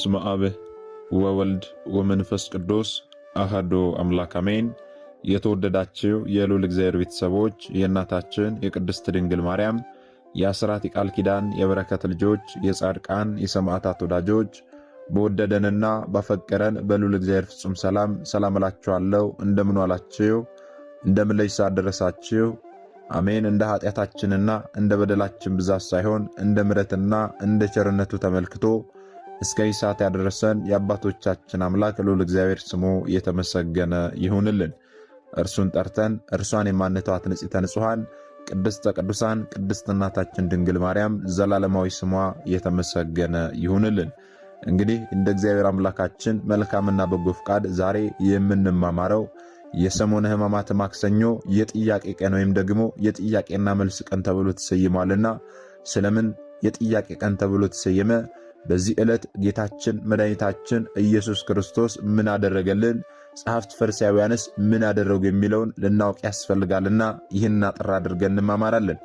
በስመ አብ ወወልድ ወመንፈስ ቅዱስ አሐዱ አምላክ አሜን። የተወደዳችሁ የልዑል እግዚአብሔር ቤተሰቦች የእናታችን የቅድስት ድንግል ማርያም የአስራት የቃል ኪዳን የበረከት ልጆች የጻድቃን የሰማዕታት ወዳጆች በወደደንና ባፈቀረን በልዑል እግዚአብሔር ፍጹም ሰላም እላችኋለሁ። እንደምን ዋላችሁ? እንደምን ለይሳ ደረሳችሁ? አሜን። እንደ ኃጢአታችንና እንደ በደላችን ብዛት ሳይሆን እንደ ምሕረትና እንደ ቸርነቱ ተመልክቶ እስከ ሰዓት ያደረሰን የአባቶቻችን አምላክ ልዑል እግዚአብሔር ስሙ የተመሰገነ ይሁንልን። እርሱን ጠርተን እርሷን የማንተዋት ንጽሕተ ንጹሐን ቅድስተ ቅዱሳን ቅድስት እናታችን ድንግል ማርያም ዘላለማዊ ስሟ የተመሰገነ ይሁንልን። እንግዲህ እንደ እግዚአብሔር አምላካችን መልካምና በጎ ፍቃድ ዛሬ የምንማማረው የሰሙነ ሕማማት ማክሰኞ የጥያቄ ቀን ወይም ደግሞ የጥያቄና መልስ ቀን ተብሎ ተሰይሟልና ስለምን የጥያቄ ቀን ተብሎ ተሰየመ? በዚህ ዕለት ጌታችን መድኃኒታችን ኢየሱስ ክርስቶስ ምን አደረገልን? ጸሐፍት ፈሪሳውያንስ ምን አደረጉ? የሚለውን ልናውቅ ያስፈልጋልና ይህን አጥራ አድርገን እንማማራለን።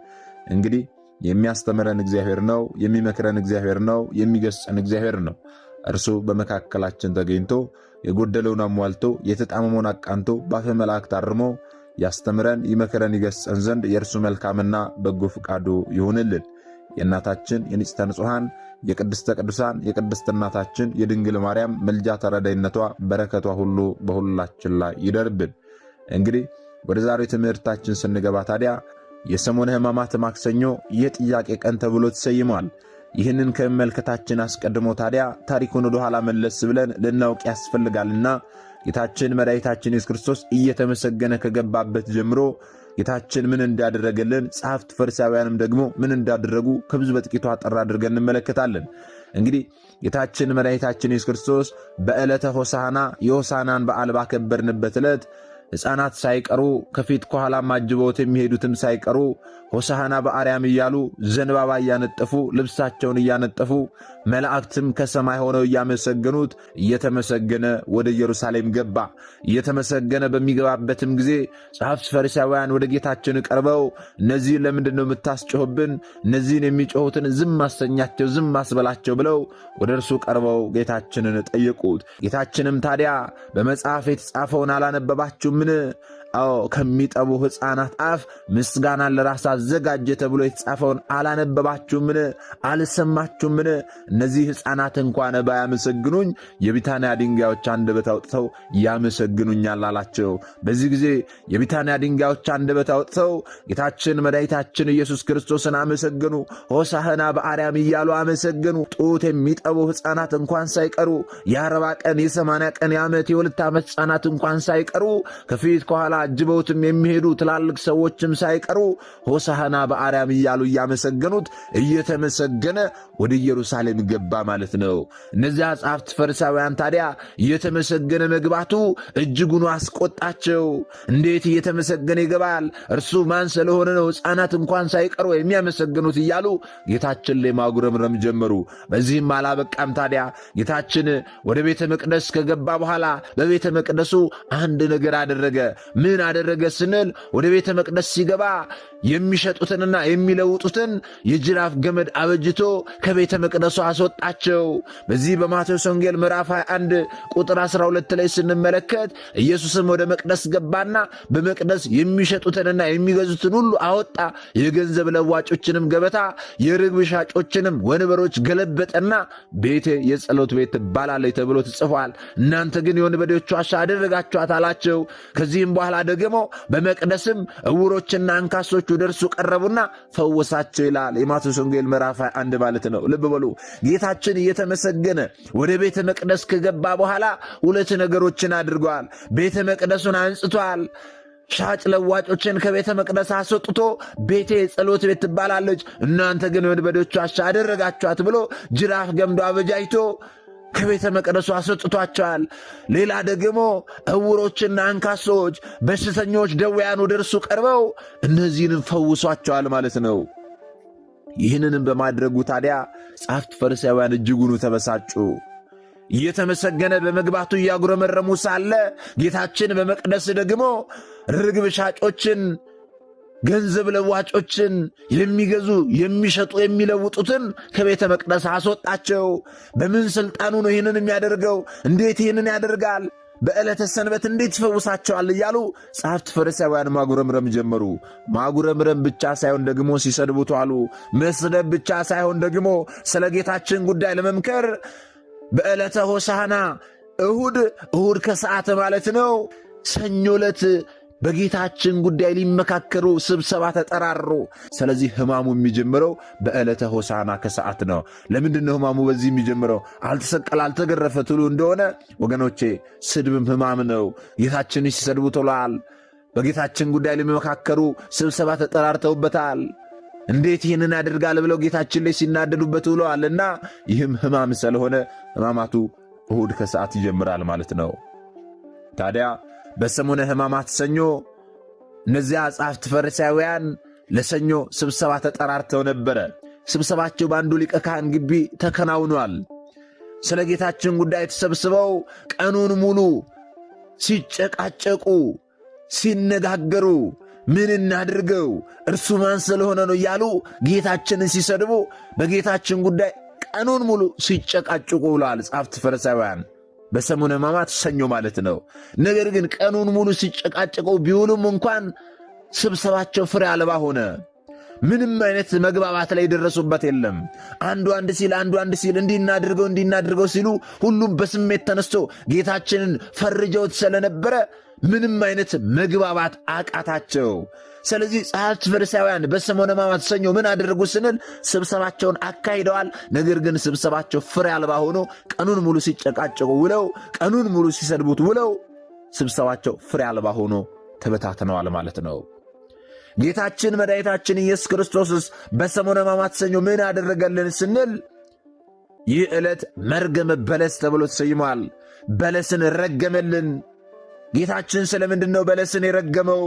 እንግዲህ የሚያስተምረን እግዚአብሔር ነው፣ የሚመክረን እግዚአብሔር ነው፣ የሚገስጸን እግዚአብሔር ነው። እርሱ በመካከላችን ተገኝቶ የጎደለውን አሟልቶ የተጣመመውን አቃንቶ በአፈ መላእክት አርሞ ያስተምረን ይመክረን ይገስጸን ዘንድ የእርሱ መልካምና በጎ ፍቃዱ ይሁንልን። የእናታችን የንጽሕተ ንጹሐን የቅድስተ ቅዱሳን የቅድስት እናታችን የድንግል ማርያም መልጃ ተረዳይነቷ በረከቷ ሁሉ በሁላችን ላይ ይደርብን። እንግዲህ ወደ ዛሬው ትምህርታችን ስንገባ ታዲያ የሰሙነ ሕማማት ማክሰኞ የጥያቄ ቀን ተብሎ ተሰይሟል። ይህንን ከመመልከታችን አስቀድሞ ታዲያ ታሪኩን ወደ ኋላ መለስ ብለን ልናውቅ ያስፈልጋልና ጌታችን መድኃኒታችን ኢየሱስ ክርስቶስ እየተመሰገነ ከገባበት ጀምሮ ጌታችን ምን እንዳደረገልን ጸሐፍት ፈሪሳውያንም ደግሞ ምን እንዳደረጉ ከብዙ በጥቂቱ አጠር አድርገን እንመለከታለን። እንግዲህ ጌታችን መድኃኒታችን ኢየሱስ ክርስቶስ በዕለተ ሆሳዕና የሆሳዕናን በዓል ባከበርንበት ዕለት ሕፃናት ሳይቀሩ ከፊት ከኋላ አጅበውት የሚሄዱትም ሳይቀሩ ሆሳዕና በአርያም እያሉ ዘንባባ እያነጠፉ ልብሳቸውን እያነጠፉ መላእክትም ከሰማይ ሆነው እያመሰገኑት እየተመሰገነ ወደ ኢየሩሳሌም ገባ። እየተመሰገነ በሚገባበትም ጊዜ ጸሐፍት ፈሪሳውያን ወደ ጌታችን ቀርበው እነዚህን ለምንድን ነው የምታስጮኽብን? እነዚህን የሚጮኹትን ዝም አሰኛቸው፣ ዝም አስበላቸው ብለው ወደ እርሱ ቀርበው ጌታችንን ጠየቁት። ጌታችንም ታዲያ በመጽሐፍ የተጻፈውን አላነበባችሁምን? አዎ ከሚጠቡ ሕፃናት አፍ ምስጋናን ለራስ አዘጋጀ ተብሎ የተጻፈውን አላነበባችሁምን? አልሰማችሁምን? እነዚህ ሕፃናት እንኳን ባያመሰግኑኝ የቢታንያ ድንጋዮች አንደበት አውጥተው ያመሰግኑኛል አላቸው። በዚህ ጊዜ የቢታንያ ድንጋዮች አንደበት አውጥተው ጌታችን መድኃኒታችን ኢየሱስ ክርስቶስን አመሰገኑ። ሆሳዕና በአርያም እያሉ አመሰገኑ። ጡት የሚጠቡ ሕፃናት እንኳን ሳይቀሩ የ40 ቀን የ80 ቀን የ1 የ2 ዓመት ሕፃናት እንኳን ሳይቀሩ ከፊት ከኋላ አጅበውትም የሚሄዱ ትላልቅ ሰዎችም ሳይቀሩ ሆሳዕና በአርያም እያሉ እያመሰገኑት እየተመሰገነ ወደ ኢየሩሳሌም ገባ ማለት ነው። እነዚያ ጸሐፍት ፈሪሳውያን ታዲያ እየተመሰገነ መግባቱ እጅጉን አስቆጣቸው። እንዴት እየተመሰገነ ይገባል? እርሱ ማን ስለሆነ ነው ሕፃናት እንኳን ሳይቀሩ የሚያመሰግኑት? እያሉ ጌታችን ላይ ማጉረምረም ጀመሩ። በዚህም አላበቃም። ታዲያ ጌታችን ወደ ቤተ መቅደስ ከገባ በኋላ በቤተ መቅደሱ አንድ ነገር አደረገ። ምን አደረገ ስንል ወደ ቤተ መቅደስ ሲገባ የሚሸጡትንና የሚለውጡትን የጅራፍ ገመድ አበጅቶ ከቤተ መቅደሱ አስወጣቸው። በዚህ በማቴዎስ ወንጌል ምዕራፍ 21 ቁጥር 12 ላይ ስንመለከት ኢየሱስም ወደ መቅደስ ገባና በመቅደስ የሚሸጡትንና የሚገዙትን ሁሉ አወጣ። የገንዘብ ለዋጮችንም ገበታ የርግብ ሻጮችንም ወንበሮች ገለበጠና ቤቴ የጸሎት ቤት ትባላለች ተብሎ ተጽፏል፣ እናንተ ግን የወንበዴዎች ዋሻ አደረጋችኋት አላቸው። ከዚህም በኋላ ደግሞ በመቅደስም ዕውሮችና አንካሶች ወደ እርሱ ቀረቡና ፈወሳቸው ይላል። የማቴዎስ ወንጌል ምዕራፍ 21 ማለት ነው። ልብ በሉ። ጌታችን እየተመሰገነ ወደ ቤተ መቅደስ ከገባ በኋላ ሁለት ነገሮችን አድርጓል። ቤተ መቅደሱን አንጽቷል። ሻጭ ለዋጮችን ከቤተ መቅደስ አስወጥቶ ቤቴ ጸሎት ቤት ትባላለች፣ እናንተ ግን ወንበዴዎች ዋሻ አደረጋችኋት ብሎ ጅራፍ ገምዶ አበጃጅቶ ከቤተ መቅደሱ አስወጥቷቸዋል። ሌላ ደግሞ ዕውሮችና አንካሶች፣ በሽተኞች፣ ደዌያን ወደ እርሱ ቀርበው እነዚህንም ፈውሷቸዋል ማለት ነው። ይህንንም በማድረጉ ታዲያ ጸሐፍት ፈሪሳውያን እጅጉኑ ተበሳጩ። እየተመሰገነ በመግባቱ እያጉረመረሙ ሳለ ጌታችን በመቅደስ ደግሞ ርግብ ሻጮችን ገንዘብ ለዋጮችን የሚገዙ የሚሸጡ የሚለውጡትን ከቤተ መቅደስ አስወጣቸው። በምን ሥልጣኑ ነው ይህንን የሚያደርገው? እንዴት ይህንን ያደርጋል? በዕለተ ሰንበት እንዴት ይፈውሳቸዋል? እያሉ ጸሐፍት ፈሪሳውያን ማጉረምረም ጀመሩ። ማጉረምረም ብቻ ሳይሆን ደግሞ ሲሰድቡት አሉ። መስደብ ብቻ ሳይሆን ደግሞ ስለ ጌታችን ጉዳይ ለመምከር በዕለተ ሆሳዕና እሁድ ከሰዓት ማለት ነው ሰኞ ዕለት በጌታችን ጉዳይ ሊመካከሩ ስብሰባ ተጠራሩ። ስለዚህ ሕማሙ የሚጀምረው በዕለተ ሆሳዕና ከሰዓት ነው። ለምንድን ነው ሕማሙ በዚህ የሚጀምረው? አልተሰቀለ አልተገረፈ ትሉ እንደሆነ ወገኖቼ ስድብም ሕማም ነው። ጌታችን ሲሰድቡ ተውለዋል። በጌታችን ጉዳይ ሊመካከሩ ስብሰባ ተጠራርተውበታል። እንዴት ይህንን ያደርጋል ብለው ጌታችን ላይ ሲናደዱበት ውለዋልና ይህም ሕማም ስለሆነ ሕማማቱ እሁድ ከሰዓት ይጀምራል ማለት ነው። ታዲያ በሰሙነ ሕማማት ሰኞ እነዚያ ጸሐፍት ፈሪሳውያን ለሰኞ ስብሰባ ተጠራርተው ነበረ። ስብሰባቸው በአንዱ ሊቀ ካህን ግቢ ተከናውኗል። ስለ ጌታችን ጉዳይ ተሰብስበው ቀኑን ሙሉ ሲጨቃጨቁ ሲነጋገሩ ምን እናድርገው እርሱ ማን ስለሆነ ነው እያሉ ጌታችንን ሲሰድቡ በጌታችን ጉዳይ ቀኑን ሙሉ ሲጨቃጨቁ ውለዋል ጸሐፍት ፈሪሳውያን። በሰሙነ ሕማማት ሰኞ ማለት ነው። ነገር ግን ቀኑን ሙሉ ሲጨቃጨቁ ቢውሉም እንኳን ስብሰባቸው ፍሬ አልባ ሆነ። ምንም አይነት መግባባት ላይ የደረሱበት የለም። አንዱ አንድ ሲል እንዲናድርገው ሲሉ ሁሉም በስሜት ተነስቶ ጌታችንን ፈርጀውት ስለነበረ ምንም አይነት መግባባት አቃታቸው። ስለዚህ ጸሐፍት ፈሪሳውያን በሰሙነ ሕማማት ሰኞ ምን አደረጉ ስንል ስብሰባቸውን አካሂደዋል። ነገር ግን ስብሰባቸው ፍሬ አልባ ሆኖ ቀኑን ሙሉ ሲጨቃጨቁ ውለው ቀኑን ሙሉ ሲሰድቡት ውለው ስብሰባቸው ፍሬ አልባ ሆኖ ተበታትነዋል ማለት ነው። ጌታችን መድኃኒታችን ኢየሱስ ክርስቶስስ በሰሙነ ሕማማት ሰኞ ምን አደረገልን ስንል ይህ ዕለት መርገመ በለስ ተብሎ ተሰይሟል። በለስን ረገመልን። ጌታችን ስለምንድን ነው በለስን የረገመው?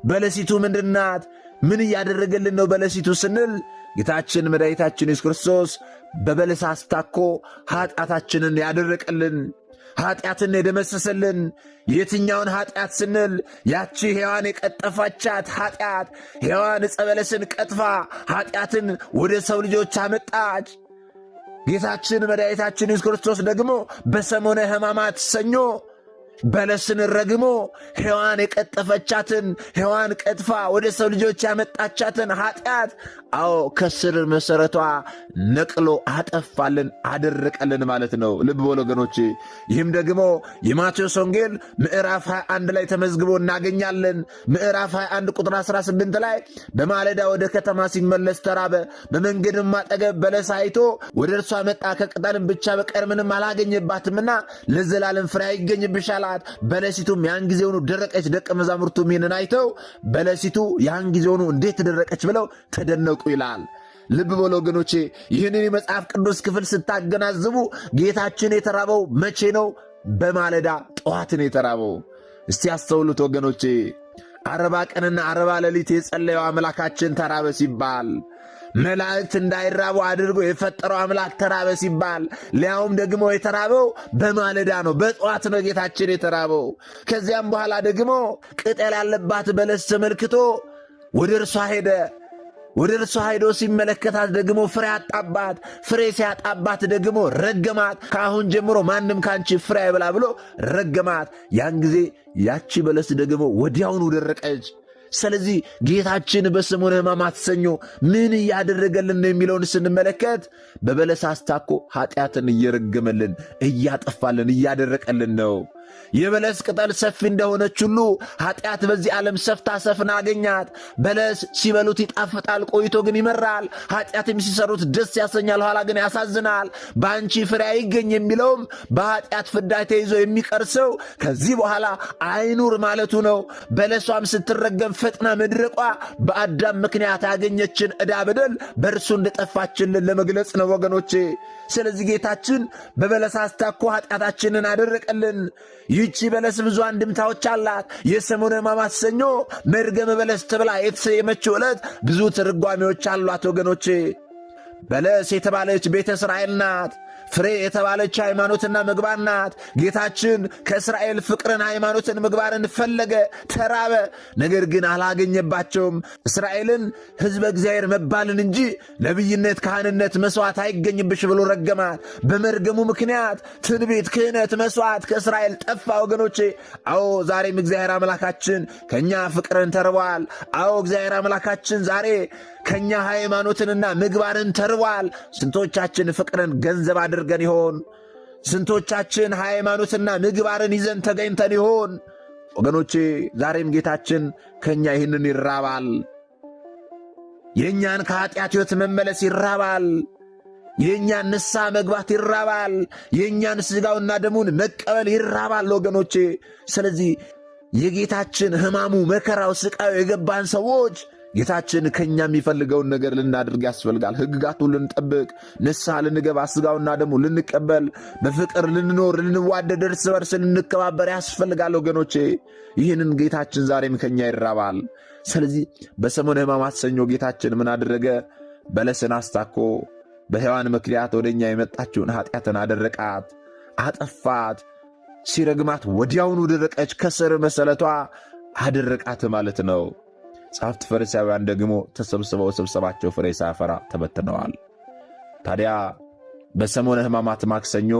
በለሲቱ ምንድናት? ምን እያደረገልን ነው በለሲቱ ስንል ጌታችን መድኃኒታችን ኢየሱስ ክርስቶስ በበለስ አስታኮ ኃጢአታችንን ያደረቀልን፣ ኃጢአትን የደመሰሰልን። የትኛውን ኃጢአት ስንል ያቺ ሔዋን የቀጠፋቻት ኃጢአት። ሔዋን ዕፀ በለስን ቀጥፋ ኃጢአትን ወደ ሰው ልጆች አመጣች። ጌታችን መድኃኒታችን ኢየሱስ ክርስቶስ ደግሞ በሰሙነ ሕማማት ሰኞ በለስን ረግሞ ሔዋን የቀጠፈቻትን ሔዋን ቀጥፋ ወደ ሰው ልጆች ያመጣቻትን ኃጢአት ከስር መሠረቷ ነቅሎ አጠፋልን፣ አደረቀልን ማለት ነው። ልብ በሉ ወገኖቼ። ይህም ደግሞ የማቴዎስ ወንጌል ምዕራፍ 21 ላይ ተመዝግቦ እናገኛለን። ምዕራፍ 21 ቁጥር 18 ላይ በማለዳ ወደ ከተማ ሲመለስ ተራበ። በመንገድም አጠገብ በለስ አይቶ ወደ እርሷ መጣ። ከቅጠልም ብቻ በቀር ምንም አላገኘባትምና ለዘላለም ፍሬ አይገኝብሻል። በለሲቱም ያን ጊዜውኑ ደረቀች። ደቀ መዛሙርቱም ይህንን አይተው በለሲቱ ያን ጊዜውኑ እንዴት ደረቀች ብለው ተደነቁ ይላል። ልብ በሉ ወገኖቼ። ይህንን የመጽሐፍ ቅዱስ ክፍል ስታገናዝቡ ጌታችን የተራበው መቼ ነው? በማለዳ ጠዋትን የተራበው። እስቲ ያስተውሉት ወገኖቼ። 40 ቀንና 40 ሌሊት የጸለየው አምላካችን ተራበ ሲባል፣ መላእክት እንዳይራቡ አድርጎ የፈጠረው አምላክ ተራበ ሲባል፣ ሊያውም ደግሞ የተራበው በማለዳ ነው፣ በጠዋት ነው ጌታችን የተራበው። ከዚያም በኋላ ደግሞ ቅጠል ያለባት በለስ ተመልክቶ ወደ እርሷ ሄደ። ወደ እርሷ ሄዶ ሲመለከታት ደግሞ ፍሬ አጣባት። ፍሬ ሲያጣባት ደግሞ ረገማት። ከአሁን ጀምሮ ማንም ካንቺ ፍሬ አይብላ ብሎ ረገማት። ያን ጊዜ ያቺ በለስ ደግሞ ወዲያውኑ ደረቀች። ስለዚህ ጌታችን በሰሙነ ሕማማት ሰኞ ምን እያደረገልን ነው የሚለውን ስንመለከት በበለስ አስታኮ ኃጢአትን እየረገመልን፣ እያጠፋልን፣ እያደረቀልን ነው። የበለስ ቅጠል ሰፊ እንደሆነች ሁሉ ኃጢአት በዚህ ዓለም ሰፍታ ሰፍና አገኛት። በለስ ሲበሉት ይጣፍጣል፣ ቆይቶ ግን ይመራል። ኃጢአትም ሲሰሩት ደስ ያሰኛል፣ ኋላ ግን ያሳዝናል። በአንቺ ፍሬ አይገኝ የሚለውም በኃጢአት ፍዳ ተይዞ የሚቀር ሰው ከዚህ በኋላ አይኑር ማለቱ ነው። በለሷም ስትረገም ፈጥና መድረቋ በአዳም ምክንያት ያገኘችን ዕዳ በደል በእርሱ እንደጠፋችልን ለመግለጽ ነው ወገኖቼ። ስለዚህ ጌታችን በበለስ አስታኮ ኃጢአታችንን አደረቀልን። ይህቺ በለስ ብዙ አንድምታዎች አላት። የሰሙነ ሕማማት ሰኞ መርገመ በለስ ተብላ የተሰየመችው ዕለት ብዙ ትርጓሜዎች አሏት ወገኖቼ። በለስ የተባለች ቤተ እስራኤል ናት። ፍሬ የተባለች ሃይማኖትና ምግባር ናት። ጌታችን ከእስራኤል ፍቅርን፣ ሃይማኖትን፣ ምግባርን ፈለገ፣ ተራበ። ነገር ግን አላገኘባቸውም። እስራኤልን ሕዝበ እግዚአብሔር መባልን እንጂ ነቢይነት፣ ካህንነት፣ መሥዋዕት አይገኝብሽ ብሎ ረገማት። በመርገሙ ምክንያት ትንቢት፣ ክህነት፣ መሥዋዕት ከእስራኤል ጠፋ። ወገኖቼ አዎ ዛሬም እግዚአብሔር አምላካችን ከእኛ ፍቅርን ተርቧል። አዎ እግዚአብሔር አምላካችን ዛሬ ከእኛ ሃይማኖትንና ምግባርን ተርቧል። ስንቶቻችን ፍቅርን ገንዘብ አድርገን ይሆን? ስንቶቻችን ሃይማኖትና ምግባርን ይዘን ተገኝተን ይሆን? ወገኖቼ ዛሬም ጌታችን ከእኛ ይህንን ይራባል። የእኛን ከኃጢአት ሕይወት መመለስ ይራባል። የእኛን ንስሐ መግባት ይራባል። የእኛን ሥጋውና ደሙን መቀበል ይራባል ወገኖቼ። ስለዚህ የጌታችን ሕማሙ፣ መከራው፣ ስቃዩ የገባን ሰዎች ጌታችን ከእኛ የሚፈልገውን ነገር ልናድርግ ያስፈልጋል። ሕግጋቱን ልንጠብቅ፣ ንስሐ ልንገባ፣ ሥጋውና ደሙ ልንቀበል፣ በፍቅር ልንኖር፣ ልንዋደድ፣ እርስ በርስ ልንከባበር ያስፈልጋል ወገኖቼ። ይህንን ጌታችን ዛሬም ከእኛ ይራባል። ስለዚህ በሰሙነ ሕማማት ሰኞ ጌታችን ምን አደረገ? በለስን አስታኮ በሔዋን ምክንያት ወደ እኛ የመጣችውን ኃጢአትን አደረቃት፣ አጠፋት። ሲረግማት ወዲያውኑ ደረቀች፣ ከስር መሰረቷ አደረቃት ማለት ነው። ጸሐፍት ፈሪሳውያን ደግሞ ተሰብስበው ስብሰባቸው ፍሬ ሳያፈራ ተበትነዋል። ታዲያ በሰሙነ ሕማማት ማክሰኞ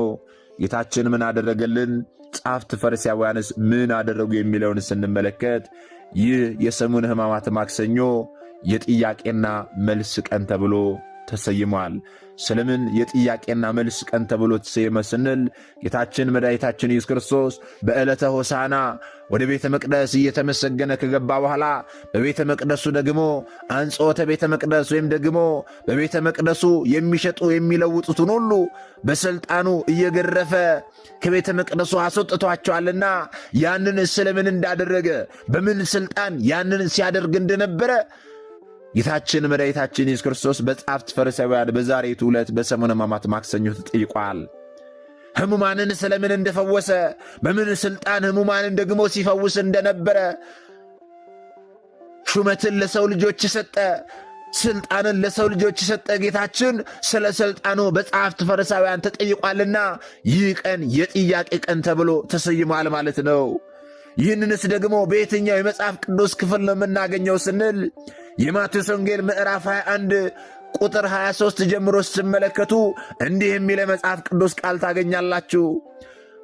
ጌታችን ምን አደረገልን? ጸሐፍት ፈሪሳውያንስ ምን አደረጉ? የሚለውን ስንመለከት ይህ የሰሙነ ሕማማት ማክሰኞ የጥያቄና መልስ ቀን ተብሎ ተሰይሟል። ስለምን የጥያቄና መልስ ቀን ተብሎ ተሰየመ ስንል ጌታችን መድኃኒታችን ኢየሱስ ክርስቶስ በዕለተ ሆሳዕና ወደ ቤተ መቅደስ እየተመሰገነ ከገባ በኋላ በቤተ መቅደሱ ደግሞ አንጾተ ቤተ መቅደስ ወይም ደግሞ በቤተ መቅደሱ የሚሸጡ የሚለውጡትን ሁሉ በሥልጣኑ እየገረፈ ከቤተ መቅደሱ አስወጥቷቸዋልና ያንን ስለምን እንዳደረገ በምን ሥልጣን ያንን ሲያደርግ እንደነበረ ጌታችን መድኃኒታችን ኢየሱስ ክርስቶስ በጸሐፍት ፈሪሳውያን በዛሬቱ ዕለት በሰሙነ ሕማማት ማክሰኞ ተጠይቋል። ሕሙማንን ስለምን እንደፈወሰ፣ በምን ሥልጣን ሕሙማንን ደግሞ ሲፈውስ እንደነበረ፣ ሹመትን ለሰው ልጆች ሰጠ፣ ሥልጣንን ለሰው ልጆች የሰጠ ጌታችን ስለ ሥልጣኑ በጸሐፍት ፈሪሳውያን ተጠይቋልና ይህ ቀን የጥያቄ ቀን ተብሎ ተሰይሟል ማለት ነው። ይህንንስ ደግሞ በየትኛው የመጽሐፍ ቅዱስ ክፍል ነው የምናገኘው ስንል የማቴዎስ ወንጌል ምዕራፍ 21 ቁጥር 23 ጀምሮ ስትመለከቱ እንዲህ የሚል የመጽሐፍ ቅዱስ ቃል ታገኛላችሁ።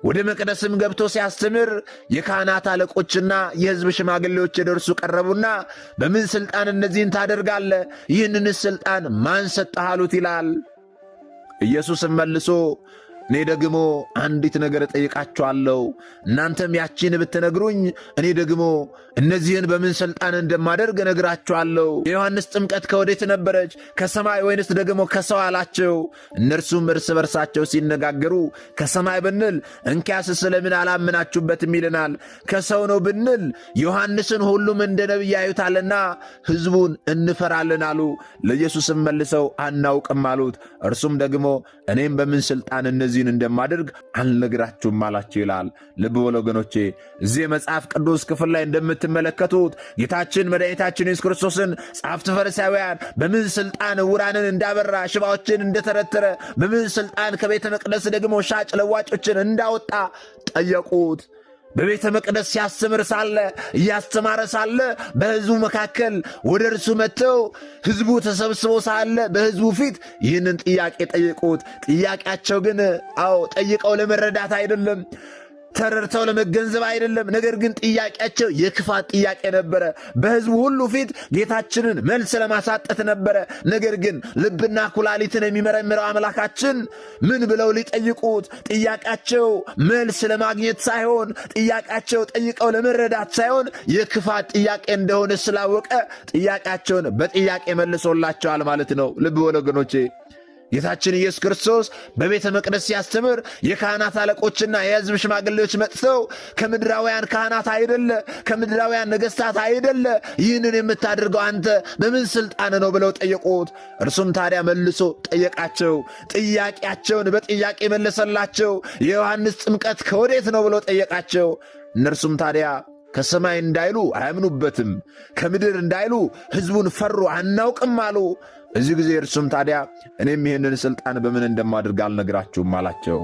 ወደ መቅደስም ገብቶ ሲያስተምር የካህናት አለቆችና የሕዝብ ሽማግሌዎች ወደ እርሱ ቀረቡና በምን ሥልጣን እነዚህን ታደርጋለህ? ይህንንስ ሥልጣን ማን ሰጠህ አሉት ይላል። ኢየሱስም መልሶ እኔ ደግሞ አንዲት ነገር እጠይቃችኋለሁ፣ እናንተም ያቺን ብትነግሩኝ እኔ ደግሞ እነዚህን በምን ሥልጣን እንደማደርግ እነግራችኋለሁ። የዮሐንስ ጥምቀት ከወዴት ነበረች? ከሰማይ ወይንስ ደግሞ ከሰው አላቸው። እነርሱም እርስ በርሳቸው ሲነጋገሩ ከሰማይ ብንል እንኪያስ ስለምን አላመናችሁበትም ይለናል፣ ከሰው ነው ብንል ዮሐንስን ሁሉም እንደ ነቢይ ያዩታልና ሕዝቡን እንፈራለን አሉ። ለኢየሱስም መልሰው አናውቅም አሉት። እርሱም ደግሞ እኔም በምን ሥልጣን እነዚህን እንደማደርግ አልነግራችሁም አላቸው ይላል። ልብ በሉ ወገኖቼ፣ እዚህ የመጽሐፍ ቅዱስ ክፍል ላይ እንደምትመለከቱት ጌታችን መድኃኒታችን ኢየሱስ ክርስቶስን ጸሐፍት ፈሪሳውያን በምን ሥልጣን ዕውራንን እንዳበራ፣ ሽባዎችን እንደተረተረ፣ በምን ሥልጣን ከቤተ መቅደስ ደግሞ ሻጭ ለዋጮችን እንዳወጣ ጠየቁት። በቤተ መቅደስ ሲያስተምር ሳለ እያስተማረ ሳለ በሕዝቡ መካከል ወደ እርሱ መጥተው ሕዝቡ ተሰብስቦ ሳለ በሕዝቡ ፊት ይህንን ጥያቄ ጠየቁት። ጥያቄያቸው ግን ጠይቀው ለመረዳት አይደለም፣ ተረድተው ለመገንዘብ አይደለም። ነገር ግን ጥያቄያቸው የክፋት ጥያቄ ነበረ። በሕዝቡ ሁሉ ፊት ጌታችንን መልስ ለማሳጠት ነበረ። ነገር ግን ልብና ኩላሊትን የሚመረምረው አምላካችን ምን ብለው ሊጠይቁት? ጥያቄያቸው መልስ ለማግኘት ሳይሆን፣ ጥያቄያቸው ጠይቀው ለመረዳት ሳይሆን የክፋት ጥያቄ እንደሆነ ስላወቀ ጥያቄያቸውን በጥያቄ መልሶላቸዋል ማለት ነው። ልብ በሉ ወገኖቼ፣ ጌታችን ኢየሱስ ክርስቶስ በቤተ መቅደስ ሲያስተምር የካህናት አለቆችና የሕዝብ ሽማግሌዎች መጥተው ከምድራውያን ካህናት አይደለ፣ ከምድራውያን ነገሥታት አይደለ ይህንን የምታደርገው አንተ በምን ሥልጣን ነው ብለው ጠየቁት። እርሱም ታዲያ መልሶ ጠየቃቸው። ጥያቄያቸውን በጥያቄ መለሰላቸው። የዮሐንስ ጥምቀት ከወዴት ነው ብለው ጠየቃቸው። እነርሱም ታዲያ ከሰማይ እንዳይሉ አያምኑበትም፣ ከምድር እንዳይሉ ሕዝቡን ፈሩ አናውቅም አሉ። በዚህ ጊዜ እርሱም ታዲያ እኔም ይህንን ሥልጣን በምን እንደማድርግ አልነግራችሁም አላቸው።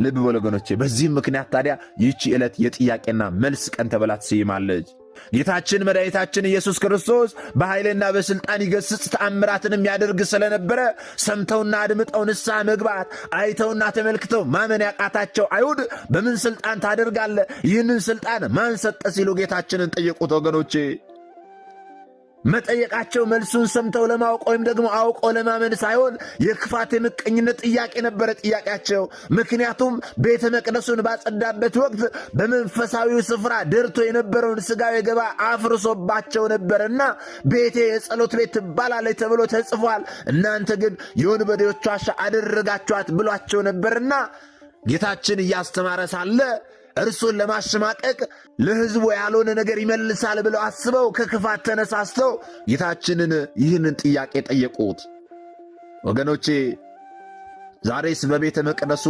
ልብ በሉ ወገኖቼ፣ በዚህም ምክንያት ታዲያ ይህች ዕለት የጥያቄና መልስ ቀን ተብላ ትሰይማለች። ጌታችን መድኃኒታችን ኢየሱስ ክርስቶስ በኃይልና በሥልጣን ይገሥጽ ተአምራትንም ያደርግ ስለነበረ ሰምተውና አድምጠው ንስሐ መግባት አይተውና ተመልክተው ማመን ያቃታቸው አይሁድ በምን ሥልጣን ታደርጋለህ? ይህንን ሥልጣን ማን ሰጠ? ሲሉ ጌታችንን ጠየቁት። ወገኖቼ መጠየቃቸው መልሱን ሰምተው ለማወቅ ወይም ደግሞ አውቆ ለማመን ሳይሆን የክፋት የምቀኝነት ጥያቄ ነበረ ጥያቄያቸው። ምክንያቱም ቤተ መቅደሱን ባጸዳበት ወቅት በመንፈሳዊው ስፍራ ደርቶ የነበረውን ሥጋዊ ገባ አፍርሶባቸው ነበርና ቤቴ የጸሎት ቤት ትባላለች ተብሎ ተጽፏል፣ እናንተ ግን የወንበዴዎች ዋሻ አደረጋችኋት ብሏቸው ነበርና ጌታችን እያስተማረ ሳለ እርሱን ለማሸማቀቅ ለሕዝቡ ያልሆነ ነገር ይመልሳል ብለው አስበው ከክፋት ተነሳስተው ጌታችንን ይህንን ጥያቄ ጠየቁት። ወገኖቼ ዛሬስ በቤተ መቅደሱ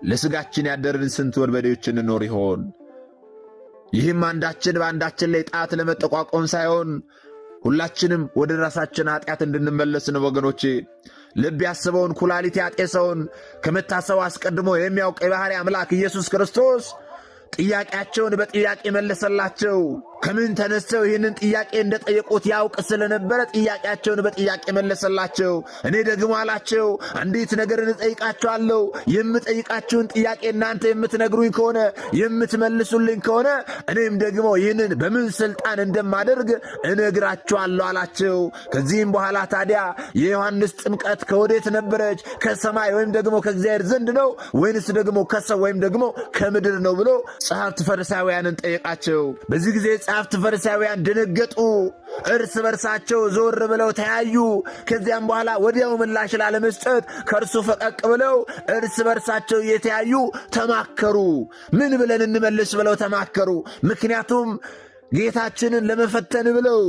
ለሥጋችን ያደርን ስንት ወንበዴዎች እንኖር ይሆን? ይህም አንዳችን በአንዳችን ላይ ጣት ለመጠቋቆም ሳይሆን ሁላችንም ወደ ራሳችን ኃጢአት እንድንመለስ ነው። ወገኖቼ ልብ ያስበውን ኩላሊት ያጤሰውን ከመታሰቡ አስቀድሞ የሚያውቅ የባሕርይ አምላክ ኢየሱስ ክርስቶስ ጥያቄያቸውን በጥያቄ መለሰላቸው። ከምን ተነስተው ይህንን ጥያቄ እንደጠየቁት ያውቅ ስለነበረ ጥያቄያቸውን በጥያቄ መለሰላቸው። እኔ ደግሞ አላቸው አንዲት ነገርን እጠይቃችኋለሁ። የምጠይቃችሁን ጥያቄ እናንተ የምትነግሩኝ ከሆነ የምትመልሱልኝ ከሆነ እኔም ደግሞ ይህንን በምን ሥልጣን እንደማደርግ እነግራችኋለሁ አላቸው። ከዚህም በኋላ ታዲያ የዮሐንስ ጥምቀት ከወዴት ነበረች? ከሰማይ ወይም ደግሞ ከእግዚአብሔር ዘንድ ነው ወይንስ ደግሞ ከሰው ወይም ደግሞ ከምድር ነው ብሎ ጸሐፍት ፈሪሳውያንን ጠየቃቸው። በዚህ ጊዜ ጸሐፍት ፈሪሳውያን ደነገጡ። እርስ በርሳቸው ዞር ብለው ተያዩ። ከዚያም በኋላ ወዲያው ምላሽ ላለመስጠት ከእርሱ ፈቀቅ ብለው እርስ በርሳቸው እየተያዩ ተማከሩ። ምን ብለን እንመልስ ብለው ተማከሩ። ምክንያቱም ጌታችንን ለመፈተን ብለው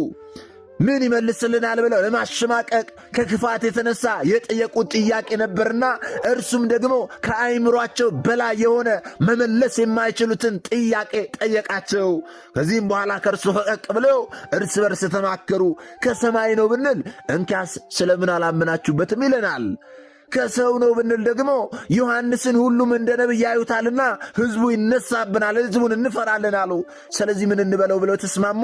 ምን ይመልስልናል ብለው ለማሸማቀቅ ከክፋት የተነሳ የጠየቁት ጥያቄ ነበርና እርሱም ደግሞ ከአእምሯቸው በላይ የሆነ መመለስ የማይችሉትን ጥያቄ ጠየቃቸው። ከዚህም በኋላ ከእርሱ ፈቀቅ ብለው እርስ በርስ ተማከሩ። ከሰማይ ነው ብንል እንኪያስ ስለምን አላመናችሁበትም ይለናል። ከሰው ነው ብንል ደግሞ ዮሐንስን ሁሉም እንደ ነቢይ ያዩታልና ሕዝቡ ይነሳብናል፣ ሕዝቡን እንፈራለን አሉ። ስለዚህ ምን እንበለው ብለው ተስማሙ።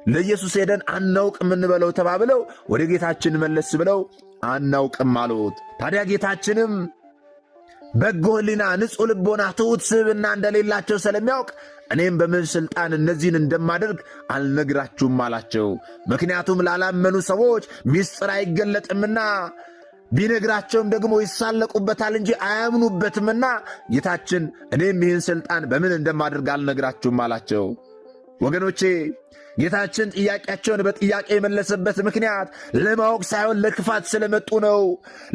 ለኢየሱስ ሄደን አናውቅም እንበለው ተባብለው ወደ ጌታችን መለስ ብለው አናውቅም አሉት። ታዲያ ጌታችንም በጎ ሕሊና፣ ንጹሕ ልቦና፣ ትሑት ስብዕና እንደሌላቸው ስለሚያውቅ እኔም በምን ሥልጣን እነዚህን እንደማደርግ አልነግራችሁም አላቸው። ምክንያቱም ላላመኑ ሰዎች ምስጢር አይገለጥምና ቢነግራቸውም ደግሞ ይሳለቁበታል እንጂ አያምኑበትምና ጌታችን እኔም ይህን ሥልጣን በምን እንደማደርግ አልነግራችሁም አላቸው። ወገኖቼ ጌታችን ጥያቄያቸውን በጥያቄ የመለሰበት ምክንያት ለማወቅ ሳይሆን ለክፋት ስለመጡ ነው።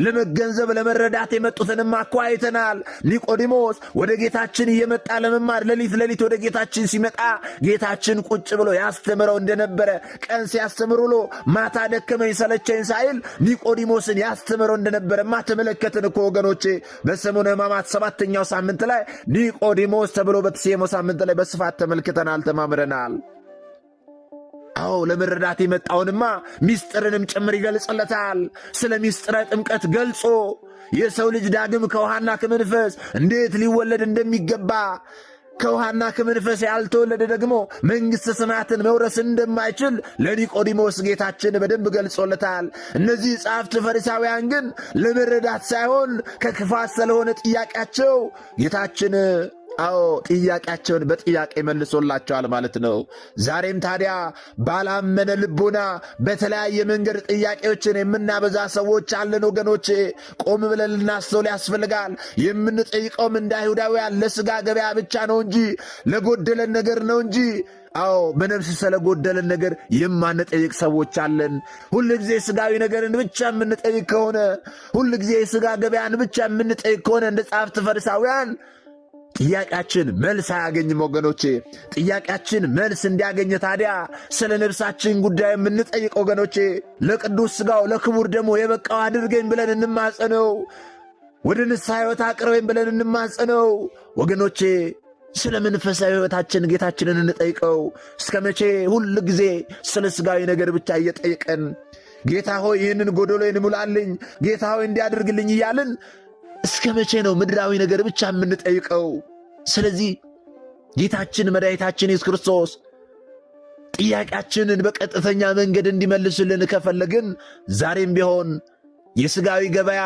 ለመገንዘብ ለመረዳት የመጡትንማ እኮ አይተናል። ኒቆዲሞስ ወደ ጌታችን እየመጣ ለመማር ሌሊት ወደ ጌታችን ሲመጣ ጌታችን ቁጭ ብሎ ያስተምረው እንደነበረ ቀን ሲያስተምር ውሎ ማታ ደከመኝ ሰለቸኝ ሳይል ኒቆዲሞስን ያስተምረው እንደነበረማ ተመለከትን እኮ ወገኖቼ። በሰሙነ ሕማማት 7ኛው ሳምንት ላይ ኒቆዲሞስ ተብሎ በተሰየመው ሳምንት ላይ በስፋት ተመልክተናል፣ ተማምረናል። አዎ ለመረዳት የመጣውንማ ምስጢርንም ጭምር ይገልጽለታል። ስለ ምስጢረ ጥምቀት ገልጾ የሰው ልጅ ዳግም ከውሃና ከመንፈስ እንዴት ሊወለድ እንደሚገባ፣ ከውሃና ከመንፈስ ያልተወለደ ደግሞ መንግሥተ ሰማያትን መውረስ እንደማይችል ለኒቆዲሞስ ጌታችን በደንብ ገልጾለታል። እነዚህ ጸሐፍት ፈሪሳውያን ግን ለመረዳት ሳይሆን ከክፋት ስለሆነ ጥያቄያቸው ጌታችን ጥያቄያቸውን በጥያቄ መልሶላቸዋል ማለት ነው። ዛሬም ታዲያ ባላመነ ልቡና በተለያየ መንገድ ጥያቄዎችን የምናበዛ ሰዎች አለን ወገኖቼ። ቆም ብለን ልናስተውል ያስፈልጋል። የምንጠይቀውም እንደ አይሁዳውያን ለሥጋ ገበያ ብቻ ነው እንጂ ለጎደለን ነገር ነው እንጂ በነፍስ ስለጎደለን ነገር የማንጠይቅ ሰዎች አለን። ሁል ጊዜ ሥጋዊ ነገርን ብቻ የምንጠይቅ ከሆነ፣ ሁል ጊዜ የሥጋ ገበያን ብቻ የምንጠይቅ ከሆነ እንደ ጸሐፍት ፈሪሳውያን ጥያቄያችን መልስ አያገኝም ወገኖቼ። ጥያቄያችን መልስ እንዲያገኝ ታዲያ ስለ ነፍሳችን ጉዳይ የምንጠይቅ ወገኖቼ፣ ለቅዱስ ሥጋው ለክቡር ደሙ የበቃው አድርገኝ ብለን እንማጸነው። ወደ ንስሐ ሕይወት አቅርበኝ ብለን እንማጸነው ወገኖቼ። ስለ መንፈሳዊ ሕይወታችን ጌታችንን እንጠይቀው። እስከ መቼ ሁል ጊዜ ስለ ሥጋዊ ነገር ብቻ እየጠየቀን ጌታ ሆይ ይህንን ጎደሎዬን ሙላልኝ፣ ጌታ ሆይ እንዲያደርግልኝ እያልን እስከ መቼ ነው ምድራዊ ነገር ብቻ የምንጠይቀው? ስለዚህ ጌታችን መድኃኒታችን ኢየሱስ ክርስቶስ ጥያቄያችንን በቀጥተኛ መንገድ እንዲመልስልን ከፈለግን ዛሬም ቢሆን የሥጋዊ ገበያ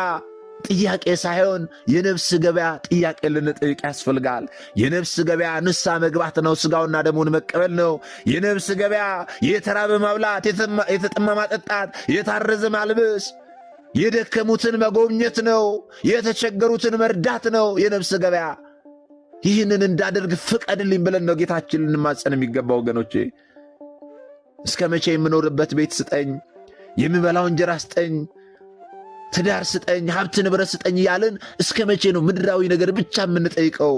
ጥያቄ ሳይሆን የነፍስ ገበያ ጥያቄ ልንጠይቅ ያስፈልጋል። የነፍስ ገበያ ንስሐ መግባት ነው፣ ሥጋውና ደሙን መቀበል ነው። የነፍስ ገበያ የተራበ ማብላት፣ የተጠማ ማጠጣት፣ የታረዘ ማልበስ፣ የደከሙትን መጎብኘት ነው፣ የተቸገሩትን መርዳት ነው የነፍስ ገበያ። ይህንን እንዳደርግ ፍቀድልኝ ብለን ነው ጌታችን ልንማጸን የሚገባ ወገኖቼ። እስከ መቼ የምኖርበት ቤት ስጠኝ፣ የምበላው እንጀራ ስጠኝ፣ ትዳር ስጠኝ፣ ሀብት ንብረት ስጠኝ እያልን እስከ መቼ ነው ምድራዊ ነገር ብቻ የምንጠይቀው?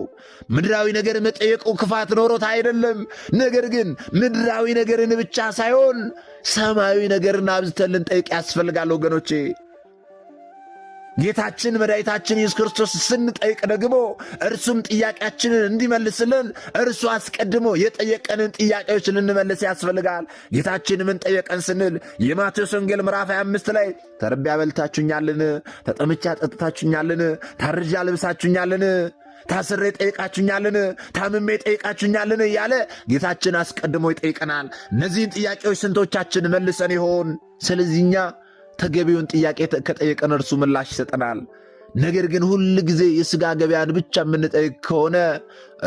ምድራዊ ነገር መጠየቁ ክፋት ኖሮት አይደለም። ነገር ግን ምድራዊ ነገርን ብቻ ሳይሆን ሰማያዊ ነገርን አብዝተን ልንጠይቅ ያስፈልጋል ወገኖቼ። ጌታችን መድኃኒታችን ኢየሱስ ክርስቶስ ስንጠይቅ ደግሞ እርሱም ጥያቄያችንን እንዲመልስልን እርሱ አስቀድሞ የጠየቀንን ጥያቄዎች ልንመልስ ያስፈልጋል። ጌታችን ምን ጠየቀን ስንል የማቴዎስ ወንጌል ምዕራፍ 25 ላይ ተርቤ አበልታችሁኛልን? ተጠምቼ አጠጥታችሁኛልን? ታርዤ አልብሳችሁኛልን? ታስሬ ጠይቃችሁኛልን? ታምሜ ጠይቃችሁኛልን? እያለ ጌታችን አስቀድሞ ይጠይቀናል። እነዚህን ጥያቄዎች ስንቶቻችን መልሰን ይሆን? ስለዚህ እኛ ተገቢውን ጥያቄ ከጠየቀን እርሱ ምላሽ ይሰጠናል። ነገር ግን ሁል ጊዜ የሥጋ ገበያን ብቻ የምንጠይቅ ከሆነ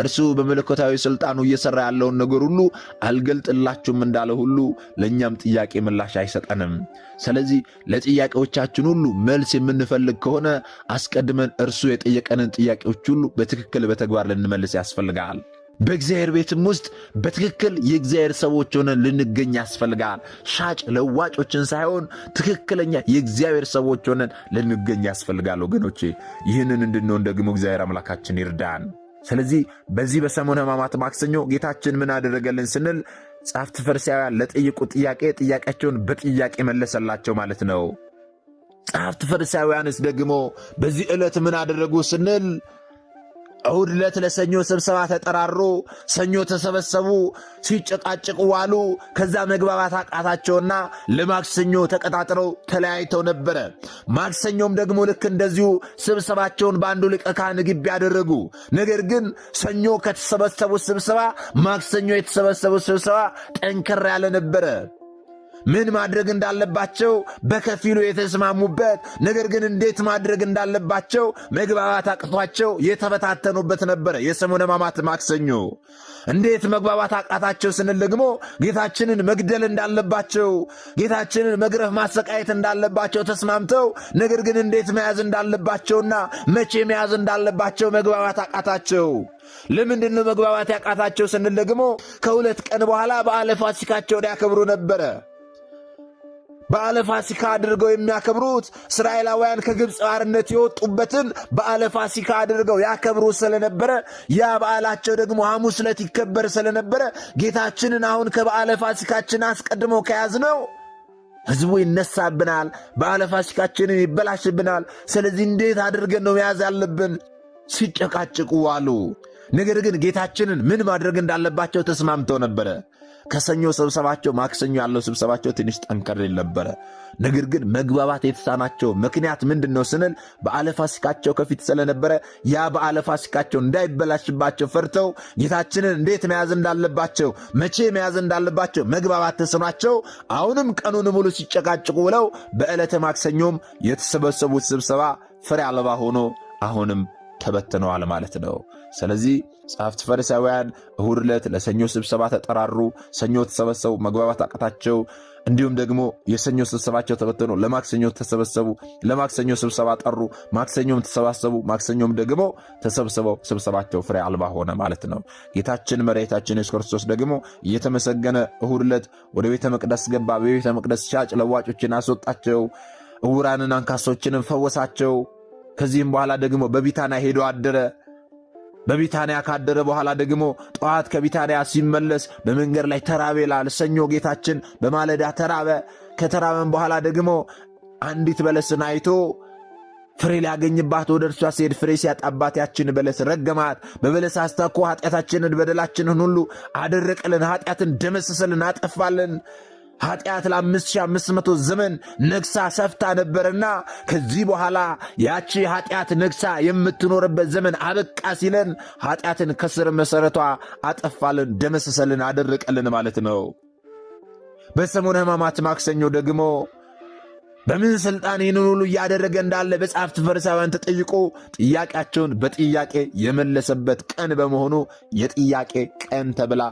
እርሱ በመለኮታዊ ሥልጣኑ እየሠራ ያለውን ነገር ሁሉ አልገልጥላችሁም እንዳለ ሁሉ ለእኛም ጥያቄ ምላሽ አይሰጠንም። ስለዚህ ለጥያቄዎቻችን ሁሉ መልስ የምንፈልግ ከሆነ አስቀድመን እርሱ የጠየቀንን ጥያቄዎች ሁሉ በትክክል በተግባር ልንመልስ ያስፈልጋል። በእግዚአብሔር ቤትም ውስጥ በትክክል የእግዚአብሔር ሰዎች ሆነን ልንገኝ ያስፈልጋል። ሻጭ ለዋጮችን ሳይሆን ትክክለኛ የእግዚአብሔር ሰዎች ሆነን ልንገኝ ያስፈልጋል ወገኖቼ። ይህንን እንድንሆን ደግሞ እግዚአብሔር አምላካችን ይርዳን። ስለዚህ በዚህ በሰሙነ ሕማማት ማክሰኞ ጌታችን ምን አደረገልን ስንል ጸሐፍት ፈሪሳውያን ለጠየቁ ጥያቄያቸውን በጥያቄ መለሰላቸው ማለት ነው። ጸሐፍት ፈሪሳውያንስ ደግሞ በዚህ ዕለት ምን አደረጉ ስንል እሁድ ዕለት ለሰኞ ስብሰባ ተጠራሩ። ሰኞ ተሰበሰቡ፣ ሲጨቃጭቁ ዋሉ። ከዛ መግባባት አቃታቸውና ለማክሰኞ ተቀጣጥረው ተለያይተው ነበረ። ማክሰኞም ደግሞ ልክ እንደዚሁ ስብሰባቸውን በአንዱ ሊቀ ካህን ግቢ ያደረጉ። ነገር ግን ሰኞ ከተሰበሰቡት ስብሰባ ማክሰኞ የተሰበሰቡት ስብሰባ ጠንከር ያለ ነበረ። ምን ማድረግ እንዳለባቸው በከፊሉ የተስማሙበት፣ ነገር ግን እንዴት ማድረግ እንዳለባቸው መግባባት አቅቷቸው የተበታተኑበት ነበረ የሰሙነ ሕማማት ማክሰኞ። እንዴት መግባባት አቃታቸው ስንል ደግሞ ጌታችንን መግደል እንዳለባቸው፣ ጌታችንን መግረፍ ማሰቃየት እንዳለባቸው ተስማምተው፣ ነገር ግን እንዴት መያዝ እንዳለባቸውና መቼ መያዝ እንዳለባቸው መግባባት አቃታቸው። ለምንድን ነው መግባባት ያቃታቸው ስንል ደግሞ ከሁለት ቀን በኋላ በዓለ ፋሲካቸውን ያከብሩ ነበረ። በዓለ ፋሲካ አድርገው የሚያከብሩት እስራኤላውያን ከግብፅ ባርነት የወጡበትን በዓለ ፋሲካ አድርገው ያከብሩ ስለነበረ ያ በዓላቸው ደግሞ ሐሙስ ዕለት ይከበር ስለነበረ ጌታችንን አሁን ከበዓለ ፋሲካችን አስቀድመው ከያዝነው ሕዝቡ ይነሳብናል፣ በዓለ ፋሲካችንን ይበላሽብናል። ስለዚህ እንዴት አድርገን ነው መያዝ ያለብን? ሲጨቃጭቁ ዋሉ። ነገር ግን ጌታችንን ምን ማድረግ እንዳለባቸው ተስማምተው ነበረ። ከሰኞ ስብሰባቸው ማክሰኞ ያለው ስብሰባቸው ትንሽ ጠንከር ነበረ። ነገር ግን መግባባት የተሳናቸው ምክንያት ምንድን ነው ስንል በዓለ ፋሲካቸው ከፊት ስለነበረ ያ በዓለ ፋሲካቸው እንዳይበላሽባቸው ፈርተው ጌታችንን እንዴት መያዝ እንዳለባቸው፣ መቼ መያዝ እንዳለባቸው መግባባት ተስኗቸው አሁንም ቀኑን ሙሉ ሲጨቃጭቁ ብለው በዕለተ ማክሰኞም የተሰበሰቡት ስብሰባ ፍሬ አልባ ሆኖ አሁንም ተበትነዋል ማለት ነው። ስለዚህ ጸሐፍት ፈሪሳውያን እሁድ ዕለት ለሰኞ ስብሰባ ተጠራሩ። ሰኞ ተሰበሰቡ፣ መግባባት አቃታቸው። እንዲሁም ደግሞ የሰኞ ስብሰባቸው ተበትኖ ለማክሰኞ ተሰበሰቡ፣ ለማክሰኞ ስብሰባ ጠሩ፣ ማክሰኞም ተሰባሰቡ፣ ማክሰኞም ደግሞ ተሰብስበው ስብሰባቸው ፍሬ አልባ ሆነ ማለት ነው። ጌታችን መድኃኒታችን ኢየሱስ ክርስቶስ ደግሞ እየተመሰገነ እሁድ ዕለት ወደ ቤተ መቅደስ ገባ። በቤተ መቅደስ ሻጭ ለዋጮችን አስወጣቸው፣ ዕውራንን አንካሶችንም ፈወሳቸው። ከዚህም በኋላ ደግሞ በቢታንያ ሄዶ አደረ። በቢታንያ ካደረ በኋላ ደግሞ ጠዋት ከቢታንያ ሲመለስ በመንገድ ላይ ተራበ ይላል። ሰኞ ጌታችን በማለዳ ተራበ። ከተራበም በኋላ ደግሞ አንዲት በለስን አይቶ ፍሬ ሊያገኝባት ወደ እርሷ ሲሄድ ፍሬ ሲያጣባት ያችን በለስ ረገማት። በበለስ አስታኮ ኃጢአታችንን በደላችንን ሁሉ አደረቀልን፣ ኃጢአትን ደመሰሰልን፣ አጠፋልን። ኃጢአት ለ5500 ዘመን ነግሳ ሰፍታ ነበርና ከዚህ በኋላ ያቺ ኃጢአት ነግሳ የምትኖርበት ዘመን አበቃ ሲለን ኃጢአትን ከስር መሰረቷ አጠፋልን፣ ደመሰሰልን፣ አደረቀልን ማለት ነው። በሰሙነ ሕማማት ማክሰኞ ደግሞ በምን ስልጣን ይህንን ሁሉ እያደረገ እንዳለ በጸሐፍት ፈሪሳውያን ተጠይቆ ጥያቄያቸውን በጥያቄ የመለሰበት ቀን በመሆኑ የጥያቄ ቀን ተብላ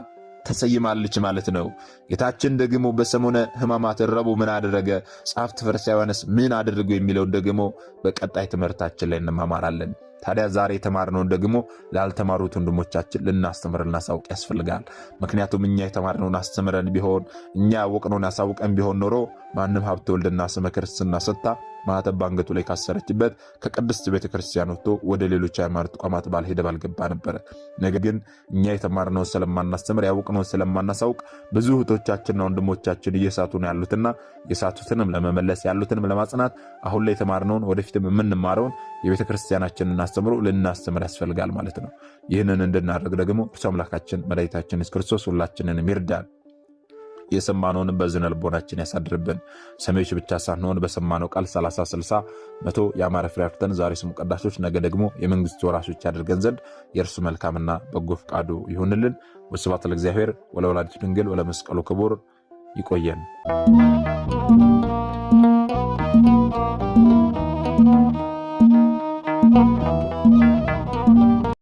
ተሰይማለች ማለት ነው። ጌታችን ደግሞ በሰሙነ ሕማማት ረቡዕ ምን አደረገ፣ ጸሐፍት ፈሪሳውያንስ ምን አደረጉ የሚለውን ደግሞ በቀጣይ ትምህርታችን ላይ እንማማራለን። ታዲያ ዛሬ የተማርነውን ደግሞ ላልተማሩት ወንድሞቻችን ልናስተምር ልናሳውቅ ያስፈልጋል። ምክንያቱም እኛ የተማርነውን አስተምረን ቢሆን እኛ ያወቅነውን ያሳውቀን ቢሆን ኖሮ ማንም ሀብተ ወልድና ስመ ክርስትና ሰጥታ ማኅተብ በአንገቱ ላይ ካሰረችበት ከቅድስት ቤተ ክርስቲያን ወጥቶ ወደ ሌሎች ሃይማኖት ተቋማት ባልሄደ ባልገባ ነበረ። ነገር ግን እኛ የተማርነውን ስለማናስተምር ያወቅነውን ስለማናሳውቅ ብዙ እህቶቻችንና ወንድሞቻችን እየሳቱ ነው ያሉትና የሳቱትንም ለመመለስ ያሉትንም ለማጽናት አሁን ላይ የተማርነውን ወደፊትም የምንማረውን የቤተ ክርስቲያናችንን አስተምሮ ልናስተምር ያስፈልጋል ማለት ነው። ይህንን እንድናደርግ ደግሞ እርሱ አምላካችን መድኃኒታችን ኢየሱስ ክርስቶስ ሁላችንንም ይርዳን። የሰማነውንም በዝነ ልቦናችን ያሳድርብን። ሰሚዎች ብቻ ሳንሆን በሰማነው ቃል 30፣ 60፣ 100 ያማረ ፍሬ አፍርተን ዛሬ ስሙ ቀዳሾች ነገ ደግሞ የመንግስቱ ወራሾች ያደርገን ዘንድ የእርሱ መልካምና በጎ ፈቃዱ ይሁንልን። ወስብሐት ለእግዚአብሔር ወለወላዲቱ ድንግል ወለመስቀሉ ክቡር። ይቆየን።